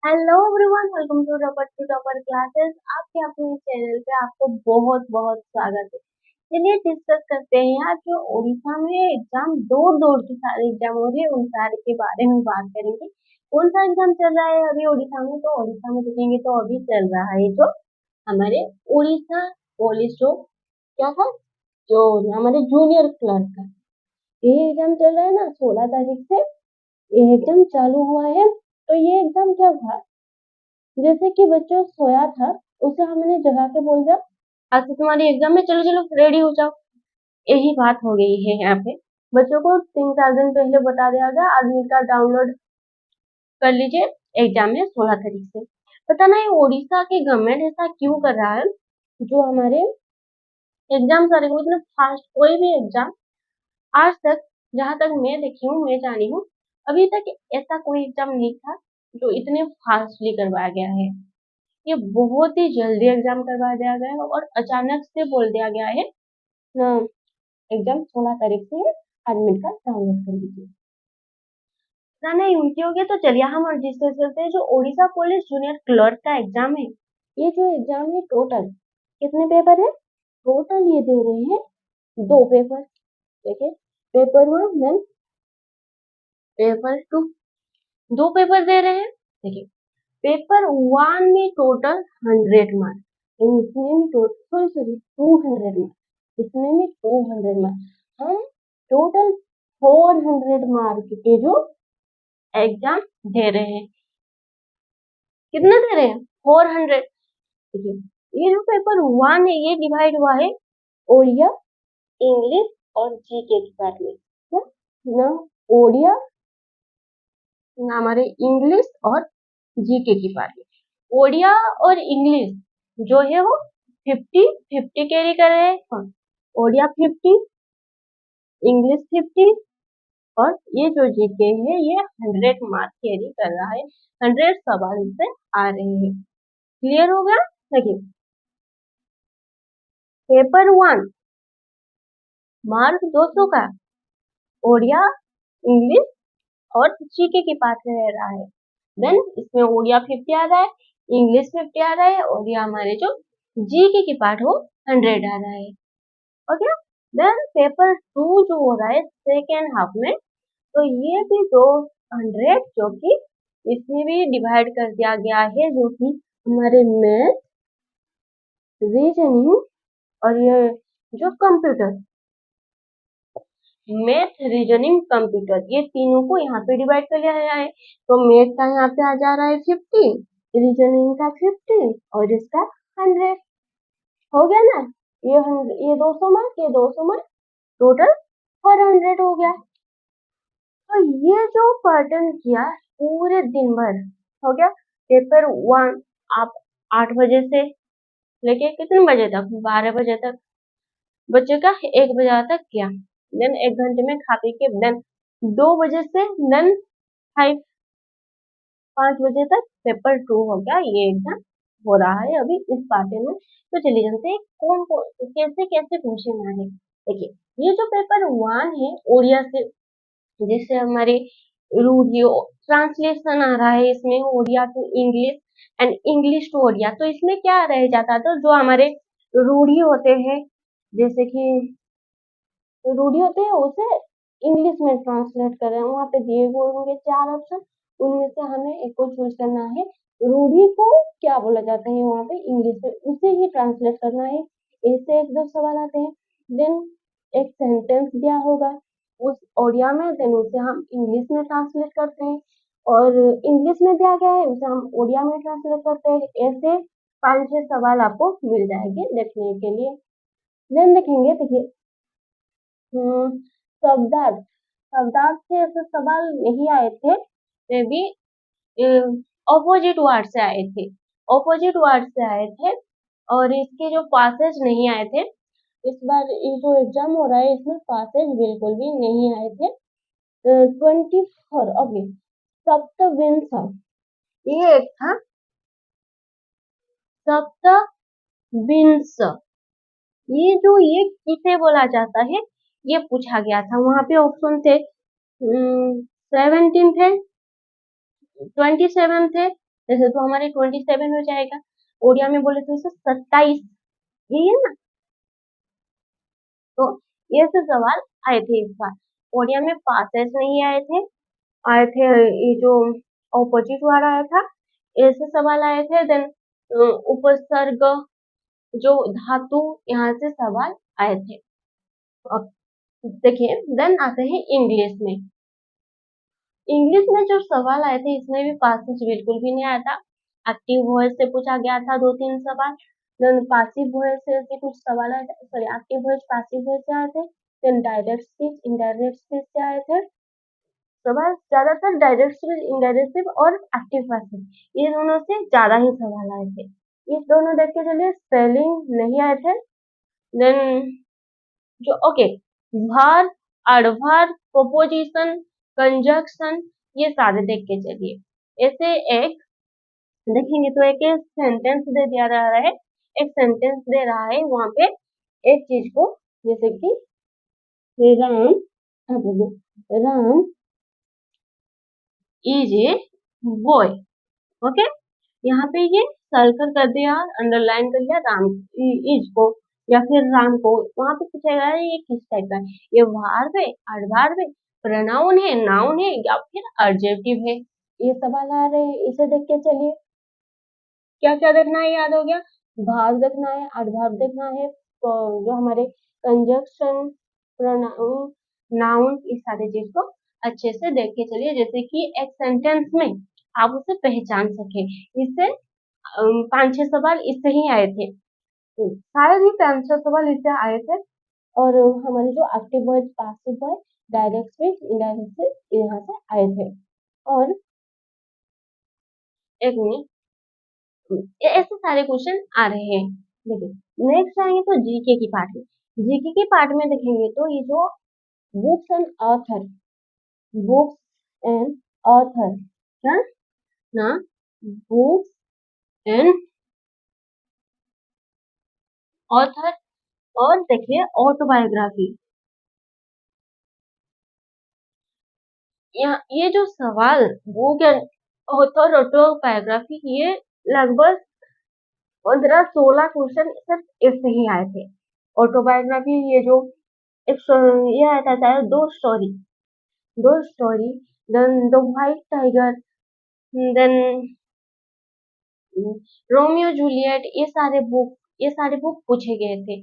Hello everyone, welcome to topper classes. आपके अपने channel पे आपको बहुत बहुत स्वागत है। चलिए डिस्कस करते हैं आज जो उड़ीसा में एग्जाम दौड़ दौड़ के सारे एग्जाम हो रहे हैं उन सारे के बारे में बात करेंगे। कौन सा एग्जाम चल रहा है अभी उड़ीसा में? तो उड़ीसा में देखेंगे तो अभी चल रहा है जो हमारे उड़ीसा पुलिस जो क्या था, जो हमारे जूनियर क्लर्क का ये एग्जाम चल रहा है ना। 16 तारीख से ये एग्जाम चालू हुआ है। तो ये एग्जाम क्या था, जैसे कि बच्चों सोया था उसे हमने जगा के बोल दिया आज से तुम्हारी एग्जाम है, चलो चलो रेडी हो जाओ। यही बात हो गई है यहाँ पे। बच्चों को 3-4 दिन पहले बता दिया गया एडमिट कार्ड डाउनलोड कर लीजिए, एग्जाम है 16 तारीख से। पता नहीं उड़ीसा की गवर्नमेंट ऐसा क्यों कर रहा है, जो हमारे एग्जाम सारे को इतना फास्ट कोई भी एग्जाम आज तक, जहां तक मैं देखी हूँ मैं जानी हूँ, अभी तक ऐसा कोई एग्जाम नहीं था जो इतने फास्टली करवाया गया है। ये बहुत ही जल्दी एग्जाम करवा दिया गया है और अचानक से बोल दिया गया है ना, एग्जाम 16 तारीख से एडमिट कार्ड डाउनलोड कर लीजिए। ना नहीं उनकी हो गया तो चलिए हम डिस्कस करते हैं जो ओडिशा पुलिस जूनियर क्लर्क का एग्जाम है। ये जो एग्जाम है टोटल कितने पेपर है? टोटल ये दे रहे हैं 2 पेपर। देखिए, पेपर 1 देन पेपर 2, 2 पेपर दे रहे हैं। देखिए, पेपर 1 में टोटल 100 मार्क, इसमें में टोटल सॉरी 200 मार्क, इसमें में 200 मार्क। हम टोटल 400 मार्क के जो एग्जाम दे रहे हैं। कितना दे रहे हैं? 400। देखिए, ये जो पेपर 1 है ये डिवाइड हुआ है ओडिया, इंग्लिश और जीके के पार्ट में। क्या ना? ओडिया ना हमारे इंग्लिश और जीके की पार्ट में। ओडिया और इंग्लिश जो है वो 50-50 कैरी कर रहे हैं। ओडिया 50, इंग्लिश 50 और ये जो जीके है ये 100 मार्क कैरी कर रहा है। 100 सवाल इससे आ रहे हैं। क्लियर हो गया? देखिए, पेपर 1 मार्क 200 का ओडिया, इंग्लिश और जीके की पार्ट में रह रहा है। देन इसमें ओडिया 50 आ रहा है, इंग्लिश 50 आ रहा है और ये हमारे जो जीके की पार्ट वो 100 आ रहा है। ओके, देन पेपर 2 जो हो रहा है सेकेंड हाफ में, तो ये भी 200 जो कि इसमें भी डिवाइड कर दिया गया है, जो कि हमारे मैथ, रीजनिंग और ये जो कंप्यूटर, मैथ रीजनिंग कंप्यूटर, ये तीनों को यहाँ पे डिवाइड कर लिया गया है। तो मैथ का यहाँ पे आ जा रहा है 50, रीजनिंग का 50 और इसका 100। हो गया ना? ये 200 मार्क, ये 200 मार्क, टोटल 400 हो गया। तो ये जो पैटर्न किया पूरे दिन भर हो गया। पेपर 1 आप 8 बजे से लेके कितने बजे तक? 12 बजे तक बच्चे का 1 बजे तक किया। देन 1 घंटे में खा पी के देन 2 बजे से देन 5 बजे तक पेपर 2 हो गया। ये एग्जाम हो रहा है अभी इस पैटर्न में। तो चलिए जानते हैं कौन कौन कैसे कैसे क्वेश्चन आ रहे। देखिए, ये जो पेपर 1 है ओडिया से, जिससे हमारी रूढ़ी ट्रांसलेशन आ रहा है इसमें Odia to English and English to Odia. तो इसमें क्या रह जाता था, जो हमारे रूढ़ी होते हैं, जैसे कि रूढ़ी होते हैं उसे इंग्लिश में ट्रांसलेट कर रहे हैं। वहां पे दिए हुए होंगे 4 ऑप्शन, उनमें से हमें एक को चूज करना है। रूढ़ी को क्या बोला जाता है वहां पे इंग्लिश में, उसे ही ट्रांसलेट करना है। ऐसे 1-2 सवाल आते हैं। देन एक सेंटेंस दिया होगा उस ओडिया में, देन उसे हम इंग्लिश में ट्रांसलेट करते हैं और इंग्लिश में दिया गया है उसे हम ओडिया में ट्रांसलेट करते हैं। ऐसे 5-6 सवाल आपको मिल जाएंगे देखने के लिए। देन देखेंगे, देखिए शब्दार्थ, शब्दार्थ से ऐसे सवाल नहीं आए थे, मे बी ऑपोजिट वर्ड से आए थे, ऑपोजिट वर्ड से आए थे और इसके जो पासेज नहीं आए थे। इस बार ये जो एग्जाम हो रहा है इसमें पासेज बिल्कुल भी नहीं आए थे। 24 ओके, सप्तविंश ये एक था, सप्तविंश ये जो ये किसे बोला जाता है ये पूछा गया था। वहां पे ऑप्शन थे 17 थे, 27 थे जैसे तो हमारे 27 हो जाएगा, ओडिया में बोले तो इसे 27, यही है ना। तो ये से सवाल आए थे इस बार। ओडिया में पासेज नहीं आए थे, आए थे ये जो ऑपोजिट वाला आया था, ऐसे सवाल आए थे। देन उपसर्ग, जो धातु, यहाँ से सवाल आए थे। अब देखिए, देन आते हैं इंग्लिश में। इंग्लिश में जो सवाल आए थे इसमें भी पासेज बिल्कुल भी नहीं आया था। एक्टिव वॉइस से पूछा गया था 2-3 सवाल। देन पासिव वॉइस से ऐसे कुछ सवाल आए थे, sorry active voice passive voice से आए थे। Then direct speech indirect speech से आए थे सवाल। ज्यादातर डायरेक्ट स्पीच इनडायरेक्ट स्पीच और एक्टिव पासिव, ये दोनों से ज्यादा ही सवाल आए थे। ये दोनों देख के चलिए, स्पेलिंग नहीं आए थे। देन जो ओके, भार, एडभार, प्रोपोजिशन, कंजक्शन, ये सारे देख के चलिए। ऐसे एक देखेंगे तो एक सेंटेंस दे दिया रहा है, एक सेंटेंस दे रहा है वहां पे एक चीज को, जैसे कि Ram, Ram is a boy. Okay, यहाँ पे ये सर्कल कर दिया, अंडरलाइन कर दिया राम इज को या फिर राम को। वहां पे पूछेगा ये किस टाइप का है, ये वर्ब है, एडवर्ब है, प्रोनाउन है, नाउन है, या फिर एडजेक्टिव है। ये सवाल आ रहे हैं, इसे देख के चलिए क्या क्या देखना है, याद हो गया। भाग देखना है, एडवर्ब देखना है, तो जो हमारे कंजक्शन, प्रोनाउन, नाउन, इस सारी चीज को अच्छे से देख के चलिए, जैसे कि एक सेंटेंस में आप उसे पहचान सके। इससे 5-6 सवाल इससे ही आए थे, शायद ही 5-6 सवाल इससे आए थे। और हमारे जो active word, passive word, direct speech, indirect speech, यहाँ से आए थे। और एक मिनट, ये ऐसे सारे क्वेश्चन आ रहे हैं। देखिए नेक्स्ट आएंगे तो जीके की पार्ट में। जीके के पार्ट में देखेंगे तो ये जो books and author, books and author, क्या ना, बुक्स एंड ऑथर, और देखिए ऑटोबायोग्राफी। ये जो सवाल बुक एंड ऑथर, ऑटोबायोग्राफी, ये लगभग 15-16 क्वेश्चन सिर्फ इससे ही आए थे। ऑटोबायोग्राफी, ये जो एक ये आया था शायद, दो story, then the white tiger, then Romeo Juliet, ये सारे बुक पूछे गए थे।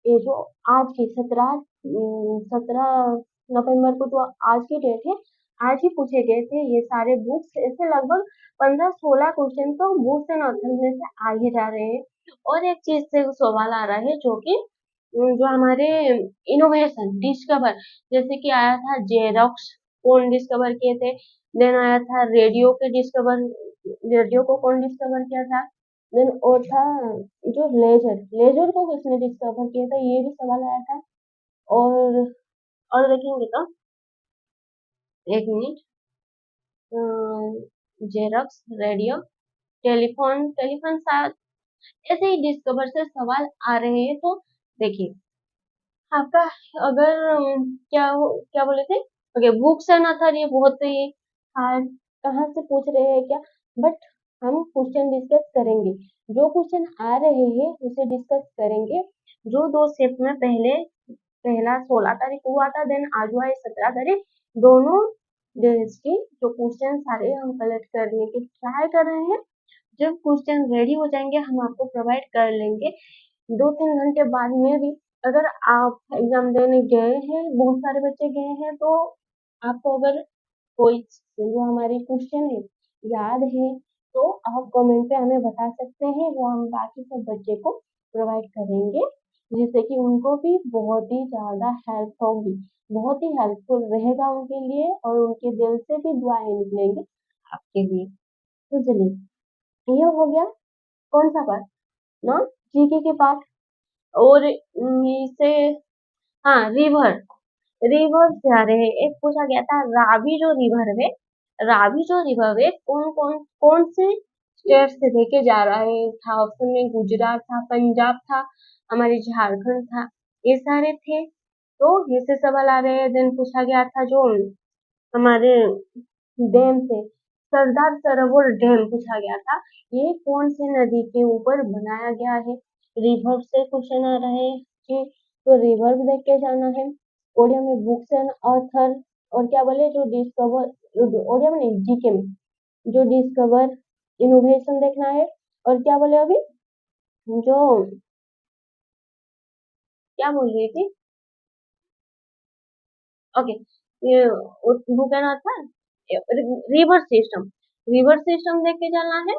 ये जो आज की 17 नवंबर को जो आज की डेट है, आज ही पूछे गए थे ये सारे बुक्स। ऐसे लगभग 15-16 क्वेश्चन तो बुक्स एंड ऑथर में से आ ही जा रहे हैं। और एक चीज से सवाल आ रहा है, जो कि जो हमारे इनोवेशन डिस्कवर, जैसे कि आया था जेरोक्स, कौन डिस्कवर किए थे। देन आया था रेडियो के डिस्कवर, रेडियो को कौन डिस्कवर किया था। देन और था जो लेजर, लेजर को किसने डिस्कवर किया था, ये भी सवाल आया था। और और देखेंगे तो एक minute, xerox, radio, telephone, telephone शायद ऐसे ही डिस्कवर से सवाल आ रहे हैं। तो देखिए आपका, अगर क्या बोले थे, ओके बुक्स एंड ऑथर, ये बहुत ही हार्ड, कहाँ से पूछ रहे हैं क्या, बट हम क्वेश्चन डिस्कस करेंगे। जो क्वेश्चन आ रहे हैं उसे डिस्कस करेंगे। जो दो शिफ्ट में पहले, पहला 16 तारीख हुआ था, देन आज हुआ है 17 तारीख, दोनों डेज की जो क्वेश्चन सारे हम कलेक्ट करने की ट्राई कर रहे हैं। जब क्वेश्चन रेडी हो जाएंगे हम आपको प्रोवाइड कर लेंगे। 2-3 घंटे बाद में भी अगर आप एग्जाम देने गए हैं, बहुत सारे बच्चे गए हैं, तो आपको अगर कोई जो हमारी क्वेश्चन है याद है, तो आप कमेंट पे हमें बता सकते हैं, वो हम बाकी सब बच्चे को प्रोवाइड करेंगे, जिससे कि उनको भी बहुत ही ज्यादा हेल्प होगी, बहुत ही हेल्पफुल रहेगा उनके लिए, और उनके दिल से भी दुआएं निकलेंगी आपके लिए। तो चलिए, ये हो गया कौन सा पार्ट ना, जीके के पार्ट। और इसे, हाँ रिवर, रिवर से आ रहे हैं। एक पूछा गया था रावी जो रिवर है, रावी जो रिवर है कौन से स्टेट से लेके जा रहा है, था ऑप्शन में गुजरात था, पंजाब था, हमारे झारखंड था, ये सारे थे। तो ये से सवाल आ रहे हैं। देन पूछा गया था जो हमारे डैम से, सरदार सरोवर डैम पूछा गया था, ये कौन सी नदी के ऊपर बनाया गया है? रिवर से क्वेश्चन आ रहे हैं कि तो रिवर भी देख के जाना है। ओडिया में बुक्स एंड ऑथर, और क्या बोले जो डिस्कवर, ओडिया में नहीं जीके में, जो डिस्कवर इनोवेशन देखना है। और क्या बोले अभी, जो क्या बोल रही थी, ओके, ये book and author, river system, river system देख के चलना है।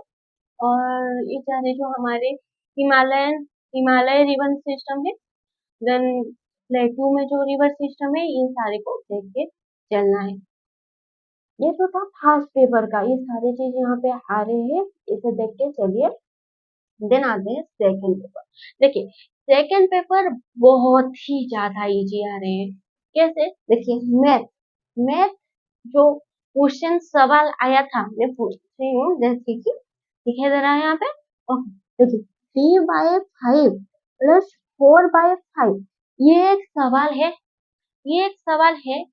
और ये सारे जो हमारे हिमालय रिवर सिस्टम है, देन प्लेटू में जो रिवर सिस्टम है, इन सारे को देख के चलना है। ये तो था फर्स्ट पेपर का, ये सारी चीज यहाँ पे आ रहे हैं, इसे देख के चलिए। देन आते हैं सेकंड पेपर। देखिए सेकंड पेपर बहुत ही ज्यादा इजी आ रहे हैं। कैसे? देखिए मैथ, मैथ जो क्वेश्चन सवाल आया था, मैं पूछ रही हूँ, जैसे कि दिखाई दे रहा है यहाँ पे। ओके देखिए, 3/5 प्लस 4/5, ये एक सवाल है, ये एक सवाल है,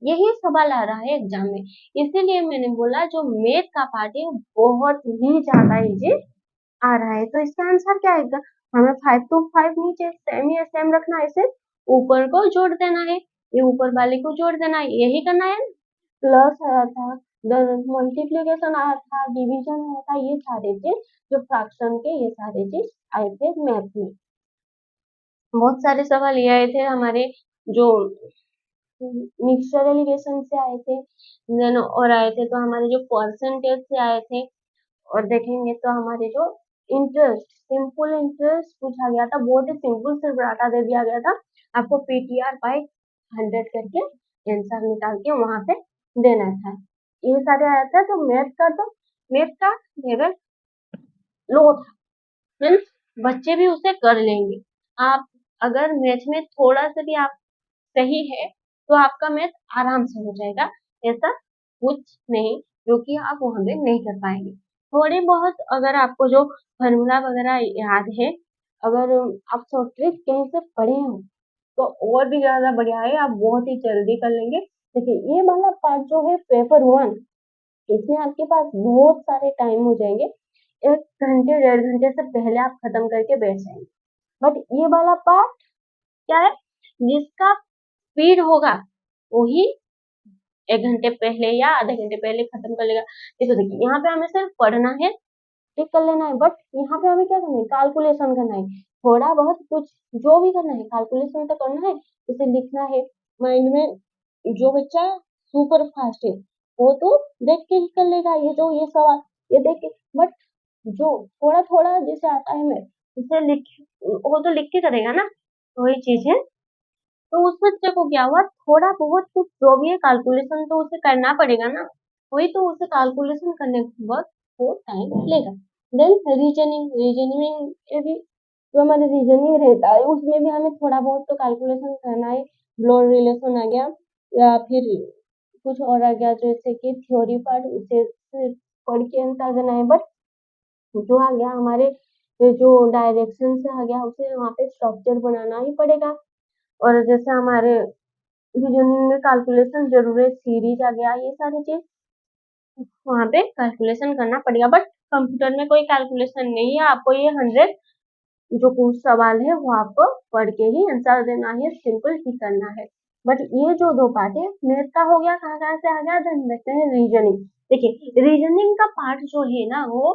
यही सवाल आ रहा है एग्जाम में। इसीलिए मैंने बोला जो मैथ का पार्ट है वो बहुत ही ज्यादा इजी आ रहा है। तो इसका आंसर क्या आएगा? हमें 5 to 5 नीचे सेम ही सेम रखना है, इसे ऊपर को जोड़ देना है, ये ऊपर वाले को जोड़ देना है, यही करना है। प्लस आया था, मल्टीप्लीकेशन आया था, डिवीजन आया था, ये सारे चीज जो फ्रैक्शन के, ये सारे चीज आए थे मैथ में। बहुत सारे सवाल ये आए थे हमारे, जो मिक्सचर एलिगेशन से आए थे, देन और आए थे तो हमारे जो परसेंटेज से आए थे। और देखेंगे तो हमारे जो इंटरेस्ट, सिंपल इंटरेस्ट पूछा गया था, बहुत ही सिंपल, सिर्फ डाटा दे दिया गया था, आपको PTR/100 करके आंसर निकाल के वहां पे देना था। ये सारे आया था। तो मैथ का लेवल लो था, मीन्स बच्चे भी उसे कर लेंगे। आप अगर मैथ में थोड़ा सा भी आप सही है तो आपका मैथ आराम से हो जाएगा, ऐसा कुछ नहीं जो कि आप वहां पे नहीं कर पाएंगे। थोड़ी बहुत अगर आपको जो फॉर्मूला वगैरह याद है, अगर आप शॉर्ट ट्रिक कहीं से पढ़े हो तो और भी ज्यादा बढ़िया है, आप बहुत ही जल्दी कर लेंगे। देखिए ये वाला पार्ट जो है पेपर 1, इसमें आपके पास बहुत सारे टाइम हो जाएंगे, 1 घंटे 1.5 घंटे से पहले आप खत्म करके बैठ जाएंगे। बट ये वाला पार्ट क्या है, जिसका स्पीड होगा वही 1 घंटे पहले या आधे घंटे पहले खत्म कर लेगा। देखो देखिए यहाँ पे हमें सिर्फ पढ़ना है, टिक कर लेना है, बट यहाँ पे हमें क्या करना है, कैलकुलेशन करना है, थोड़ा बहुत कुछ जो भी करना है, कैलकुलेशन तो करना है, उसे लिखना है माइंड में। जो बच्चा सुपर फास्ट है वो तो देख के ही कर लेगा, ये जो ये सवाल ये देख के। बट जो थोड़ा थोड़ा जैसे आता है मैं, उसे लिख, वो तो लिख के करेगा ना, वही चीज है। तो उस बच्चे को क्या हुआ, थोड़ा बहुत कुछ जो भी है कैलकुलेशन तो उसे करना पड़ेगा ना, वही तो उसे कैलकुलेशन करने के वक्त वो टाइम लेगा। देन रीजनिंग, रीजनिंग ये भी जो हमारा रीजनिंग रहता है उसमें भी हमें थोड़ा बहुत तो कैलकुलेशन करना है। ब्लड रिलेशन आ गया, या फिर कुछ और आ गया, जैसे कि थ्योरी पार्ट, उसे सिर्फ पढ़ के आंसर देना है। बट जो आ गया हमारे, ये जो डायरेक्शन से आ गया, उसे वहाँ पे स्ट्रक्चर बनाना ही पड़ेगा। और जैसे हमारे रीजनिंग में कैलकुलेशन जरूर है, सीरीज आ गया, ये सारी चीज वहां पे कैलकुलेशन करना पड़ेगा। बट कंप्यूटर में कोई कैलकुलेशन नहीं है, आपको ये 100 जो कुछ सवाल है वो आपको पढ़ के ही आंसर देना है, सिंपल ही करना है। बट ये जो दो पार्ट है मैथ का हो गया, कहाँ कहाँ से आ गया, ध्यान देखते हैं रीजनिंग। देखिए रीजनिंग का पार्ट जो है ना, वो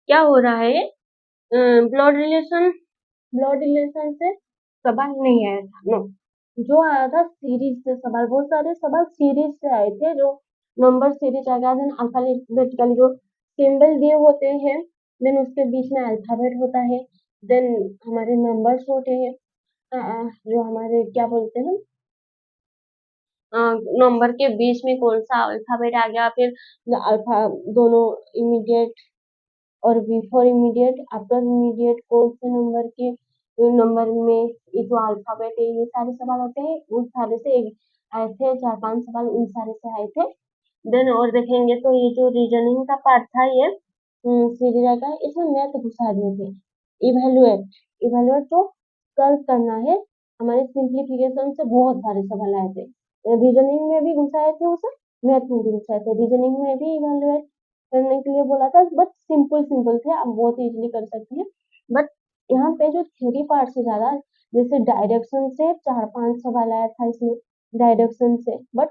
क्या हो रहा है, ब्लड रिलेशन, ब्लड रिलेशन से सवाल नहीं आया था, नो, जो आया था सीरीज से सवाल, बहुत सारे सवाल सीरीज से आए थे, जो नंबर सीरीज आ गया, देन अल्फाबेटिकली जो सिंबल दिए होते हैं, देन उसके बीच में अल्फाबेट होता है, देन हमारे नंबर्स होते हैं, जो हमारे क्या बोलते हैं, नंबर के बीच में कौन सा अल्फाबेट आ गया, फिर अल्फा दोनों इमीडिएट और बिफोर इमीडिएट, आफ्टर इमीडिएट, कौन से नंबर के नंबर में ये जो अल्फाबेट है, ये सारे सवाल होते हैं, उन सारे से आए थे 4-5 सवाल, उन सारे से आए थे। देन और देखेंगे तो ये जो रीजनिंग का पार्ट था, ये सीरीज का, इसमें मैथ घुसा दिए थे। इवेलुएट, इवेलुएट जो सॉल्व करना है, हमारे सिंप्लीफिकेशन से बहुत सारे सवाल आए थे, रीजनिंग में भी घुसाए थे उसे, मैथमेटिक्स आए थे, रीजनिंग में भी इवेलुएट करने के लिए बोला था, बट सिंपल सिंपल थे, आप बहुत इजीली कर सकते हैं। बट यहाँ पे जो थ्योरी पार्ट से ज्यादा, जैसे डायरेक्शन से 4-5 सवाल आया था इसमें, डायरेक्शन से, बट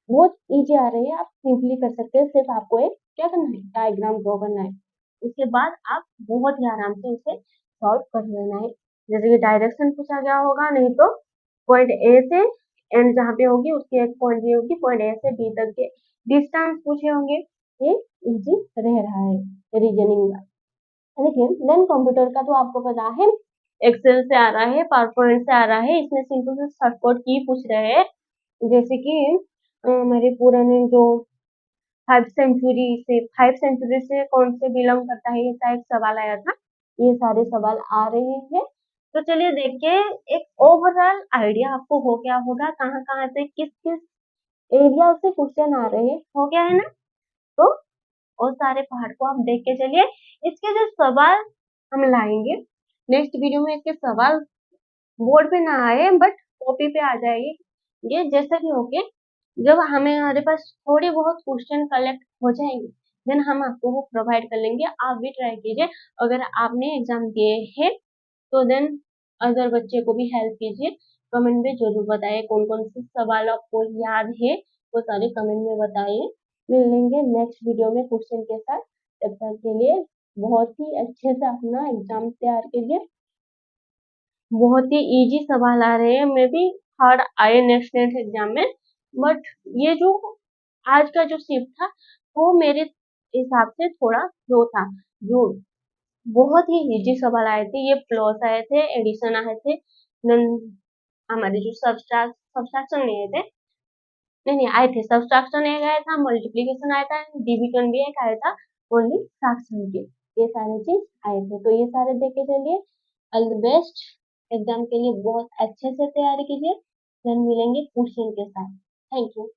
बहुत इजी आ रही है, आप सिंपली कर सकते हैं। सिर्फ आपको एक क्या करना है, डायग्राम ड्रॉ करना है, उसके बाद आप बहुत ही आराम से उसे सॉल्व कर लेना है। जैसे कि डायरेक्शन पूछा गया होगा, नहीं तो पॉइंट ए से एंड जहाँ पे होगी उसकी एक पॉइंट ये होगी, पॉइंट ए से बी तक के डिस्टेंस पूछे होंगे। ये इजी रह रहा है रीजनिंग का। देखिए देन कंप्यूटर का तो आपको पता है, एक्सेल से आ रहा है, पावर पॉइंट से आ रहा है, इसमें सिंपल से शॉर्टकट की पूछ रहे हैं। जैसे कि हमारे पुराने जो 5 सेंचुरी से कौन से बिलोंग करता है, ऐसा एक सवाल आया था। ये सारे सवाल आ रहे हैं, तो चलिए देखिए, एक ओवरऑल आइडिया आपको हो गया होगा कहाँ कहाँ से किस किस एरिया से क्वेश्चन आ रहे हैं, हो गया है ना। तो और सारे पहाड़ को आप देख के चलिए, इसके जो सवाल हम लाएंगे नेक्स्ट वीडियो में, इसके सवाल बोर्ड पे ना आए बट कॉपी पे आ जाएगी। ये जैसे भी होके जब हमारे पास थोड़ी बहुत क्वेश्चन कलेक्ट हो जाएंगे, देन हम आपको वो प्रोवाइड कर लेंगे। आप भी ट्राई कीजिए, अगर आपने एग्जाम दिए हैं तो देन अदर बच्चे को भी हेल्प कीजिए। कमेंट में जरूर बताइए कौन कौन से सवाल आपको याद है, वो सारे कमेंट में बताइए। मिलेंगे नेक्स्ट वीडियो में क्वेश्चन के साथ। तब तक के लिए बहुत ही अच्छे से अपना एग्जाम तैयार कीजिए। बहुत ही इजी सवाल आ रहे हैं, मे बी हार्ड आए नेक्स्ट नेक्स्ट एग्जाम में, बट ये जो आज का जो शिफ्ट था वो मेरे हिसाब से थोड़ा लो था। जो बहुत ही इजी सवाल आए थे, ये प्लस आए थे, एडिशन आए थे, देन हमारे जो सब्सट्रैक्शन नहीं आए थे, नहीं आए थे, सब्सट्रैक्शन एक आया था, मल्टीप्लिकेशन आया था, डिवीजन भी एक आया था, ओनली फ्रैक्शन के, ये सारे चीज आए थे। तो ये सारे देखे चलिए। ऑल द बेस्ट, एग्जाम के लिए बहुत अच्छे से तैयारी कीजिए। देन मिलेंगे क्वेश्चन के साथ। Thank you.